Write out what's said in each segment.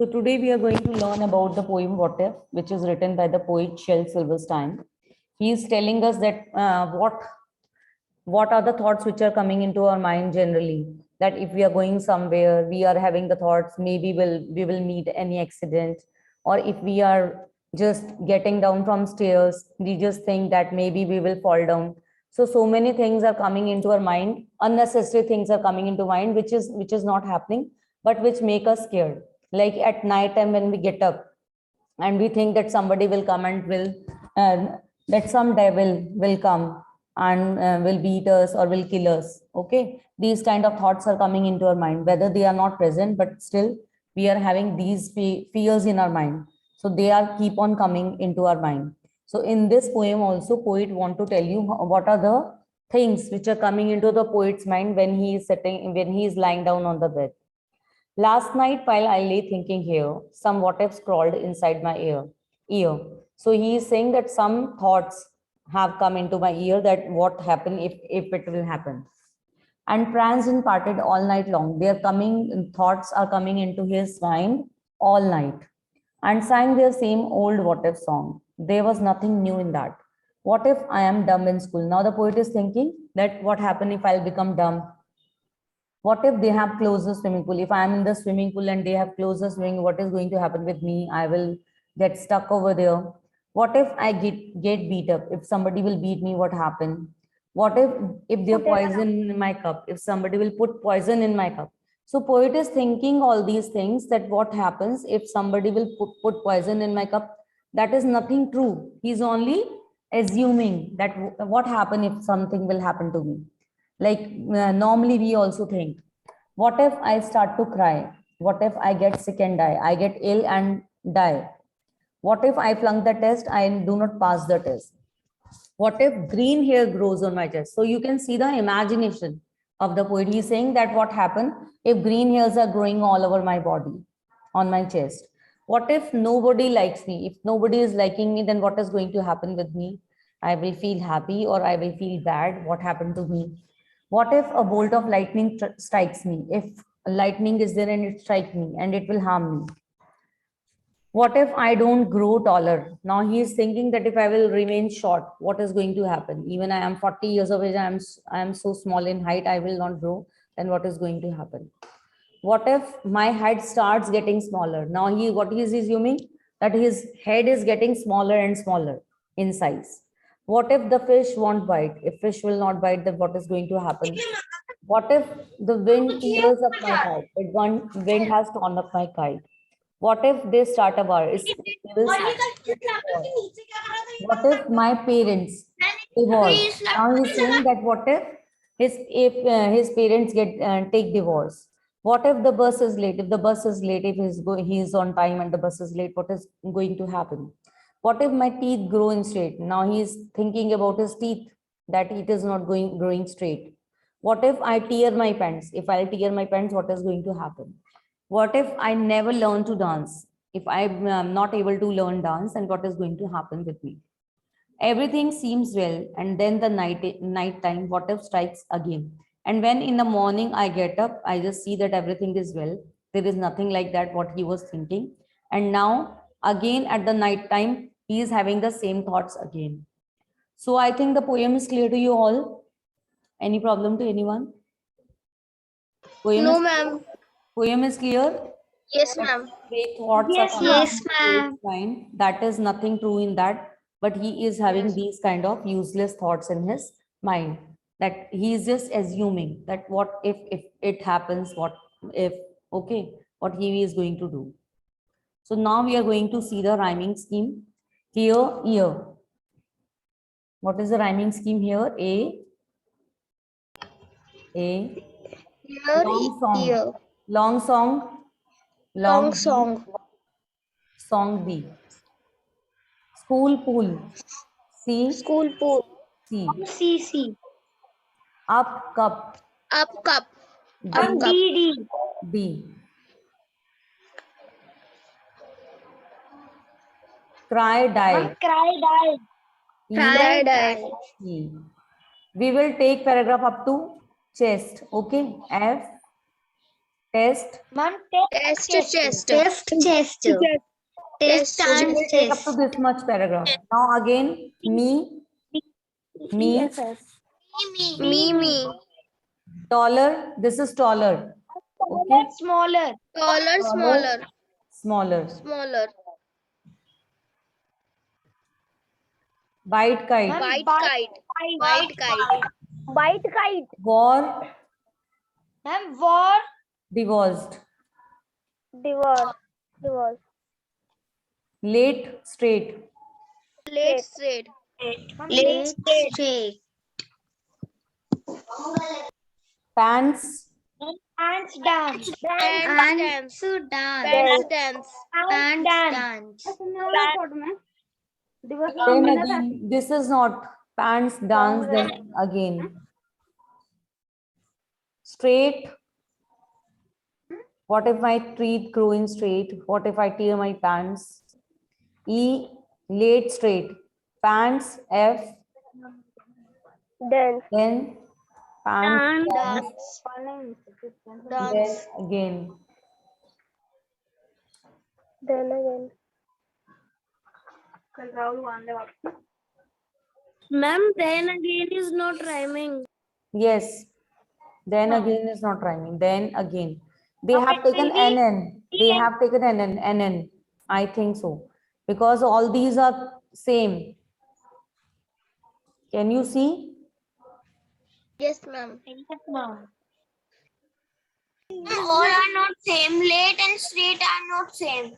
So today we are going to learn about the poem What If, which is written by the poet Shel Silverstein. He is telling us that what are the thoughts which are coming into our mind generally. That if we are going somewhere, we are having the thoughts maybe we will meet any accident, or if we are just getting down from stairs, we just think that maybe we will fall down. So many things are coming into our mind, unnecessary things are coming into mind, which is not happening, but which make us scared. Like at night time when we get up and we think that somebody will come and will uh, that some devil will come and will beat us or will kill us. Okay, these kind of thoughts are coming into our mind, whether they are not present, but still we are having these fears in our mind. So they are keep on coming into our mind. So in this poem also, poet want to tell you what are the things which are coming into the poet's mind when he is sitting, when he is lying down on the bed. Last night, while I lay thinking here, some what ifs crawled inside my ear. So he is saying that some thoughts have come into my ear, that what happen if it will happen. And trance imparted all night long. Their coming thoughts are coming into his mind all night, and sang their same old what if song. There was nothing new in that. What if I am dumb in school? Now the poet is thinking that what happen if I'll become dumb? What if they have closed the swimming pool? If I am in the swimming pool and they have closed the swimming, what is going to happen with me? I will get stuck over there. What if I get beat up? If somebody will beat me, what happen? What if they poison in my cup? If somebody will put poison in my cup? So poet is thinking all these things, that what happens if somebody will put poison in my cup? That is nothing true. He's only assuming that what happen if something will happen to me. Like normally we also think, what if I start to cry? What if I get sick and die? I get ill and die. What if I flunk the test? I do not pass the test. What if green hair grows on my chest? So you can see the imagination of the poet. He's saying that what happened if green hairs are growing all over my body, on my chest? What if nobody likes me? If nobody is liking me, then what is going to happen with me? I will feel happy or I will feel bad. What happened to me? What if a bolt of lightning strikes me? If lightning is there and it strikes me and it will harm me? What if I don't grow taller? Now he is thinking that if I will remain short, what is going to happen? Even I am 40 years of age, I am so small in height, I will not grow. Then what is going to happen? What if my head starts getting smaller? Now what he is assuming, that his head is getting smaller and smaller in size. What if the fish won't bite? If fish will not bite, then what is going to happen? What if the wind tears up my kite? If one wind has torn up my kite. What if they start a war? What if my parents divorce? Now he's saying that what if his parents get take divorce? What if the bus is late? If the bus is late, if he's on time and the bus is late, what is going to happen? What if my teeth grow in straight? Now he's thinking about his teeth, that it is not growing straight. What if I tear my pants? If I tear my pants, what is going to happen? What if I never learn to dance? If I'm not able to learn dance, and what is going to happen with me? Everything seems well, and then the night time, what if strikes again? And when in the morning I get up, I just see that everything is well. There is nothing like that what he was thinking. And now again at the night time, he is having the same thoughts again. So I think the poem is clear to you all. Any problem to anyone? No, ma'am. Poem is clear? Yes, ma'am. Thoughts are Yes, coming ma'am. into his mind. That is nothing true in that, but he is having these kind of useless thoughts in his mind, that he is just assuming that what if it happens, what if, okay, what he is going to do. So now we are going to see the rhyming scheme. Here, ear. What is the rhyming scheme here? A Here, long song, ear. long song, Long long B, song. song B. School pool, C, School pool. C. CC. Up cup, Up cup. Up D, cup. D. Cry die, Cry die. E, Cry die. E. We will take paragraph up to chest. Okay, F, Test. Ma'am, Test chest. Test chest. Test Test So we will take up chest. to this much paragraph. Now again, me, me, Me. taller. This is taller. Okay. Smaller. Taller, Taller, smaller. smaller. White kite. Ma'am, White kite. White kite. White kite. War, Ma'am, war. divorced. Divorce. Late, straight. Late straight. Late straight. Pants, Pants dance. Pants dance. Pants dance. Pants dance. then again, this is not pants dance, then again. Straight. What if my teeth grow in straight? What if I tear my pants? E, late straight. Pants, F, Dance. then pants, dance, then Dance. again. Then again. Ma'am, then again is not rhyming. Yes. Then again is not rhyming. Then again. They have taken NN. They have taken NN. I think so. Because all these are same. Can you see? Yes, ma'am. All are not same. Late and straight are not same.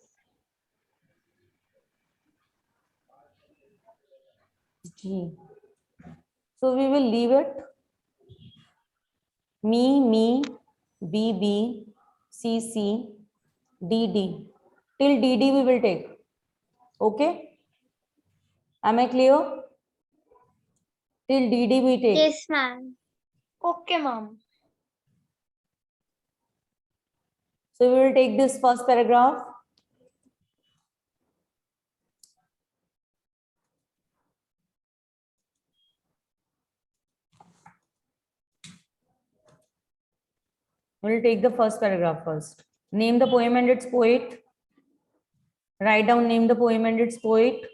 G. So we will leave it. Me, B, C, D. Till DD we will take. Okay? Am I clear? Till DD we take. Yes, ma'am. Okay, ma'am. So we will take this first paragraph. We will take the first paragraph first. Name the poem and its poet. Write down name the poem and its poet.